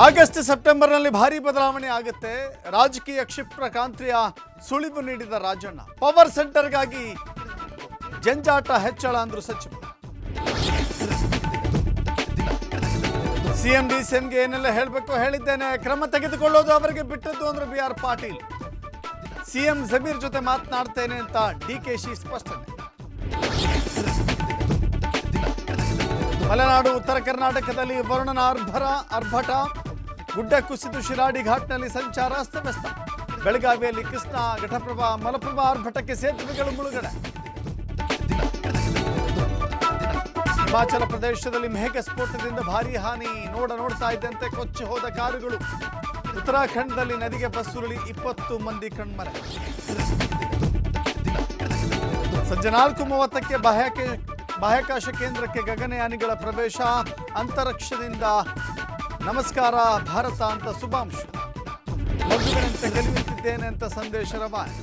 August ಸೆಪ್ಟೆಂಬರ್ನಲ್ಲಿ ಭಾರಿ ಬದಲಾವಣೆ ಆಗುತ್ತೆ. ರಾಜಕೀಯ ಕ್ಷಿಪ್ರ ಕ್ರಾಂತಿಯ ಸುಳಿವು ನೀಡಿದ ರಾಜಣ್ಣ. ಪವರ್ ಸೆಂಟರ್ಗಾಗಿ ಜಂಜಾಟ ಹೆಚ್ಚಳ ಅಂದ್ರು ಸಚಿವ. ಸಿಎಂ ಡಿಸಿಎಂಗೆ ಏನೆಲ್ಲ ಹೇಳಬೇಕು ಹೇಳಿದ್ದೇನೆ, ಕ್ರಮ ತೆಗೆದುಕೊಳ್ಳೋದು ಅವರಿಗೆ ಬಿಟ್ಟದ್ದು ಅಂದ್ರೆ BR ಪಾಟೀಲ್. ಸಿಎಂ ಜಮೀರ್ ಜೊತೆ ಮಾತನಾಡ್ತೇನೆ ಅಂತ ಡಿಕೆಶಿ ಸ್ಪಷ್ಟನೆ. ಮಲೆನಾಡು ಉತ್ತರ ಕರ್ನಾಟಕದಲ್ಲಿ ವರುಣನ ಆರ್ಭಟ, ಗುಡ್ಡ ಕುಸಿದು ಶಿರಾಡಿ ಘಾಟ್ನಲ್ಲಿ ಸಂಚಾರ ಅಸ್ತವ್ಯಸ್ತ. ಬೆಳಗಾವಿಯಲ್ಲಿ ಕೃಷ್ಣ, ಘಟಪ್ರಭಾ, ಮಲಪ್ರಭಾ ಆರ್ಭಟಕ್ಕೆ ಸೇತುವೆಗಳು ಮುಳುಗಡೆ. ಹಿಮಾಚಲ ಪ್ರದೇಶದಲ್ಲಿ ಮೇಘ ಸ್ಫೋಟದಿಂದ ಭಾರೀ ಹಾನಿ, ನೋಡ್ತಾ ಇದ್ದಂತೆ ಕೊಚ್ಚಿ ಹೋದ ಕಾರುಗಳು. ಉತ್ತರಾಖಂಡದಲ್ಲಿ ನದಿಗೆ ಬಸ್ಸುರುಳಿ 20 ಮಂದಿ ಕಣ್ಮರೆ. ಸಂಜೆ 4:30ಕ್ಕೆ ಬಾಹ್ಯಾಕಾಶ ಕೇಂದ್ರಕ್ಕೆ ಗಗನಯಾನಿಗಳ ಪ್ರವೇಶ. ಅಂತರಿಕ್ಷದಿಂದ ನಮಸ್ಕಾರ ಭಾರತ ಅಂತ ಶುಭಾಂಶ. ಮಗುವಿನಂತೆ ಗೆಲುವಿತ್ತಿದ್ದೇನೆ ಅಂತ ಸಂದೇಶ ರವಾನೆ.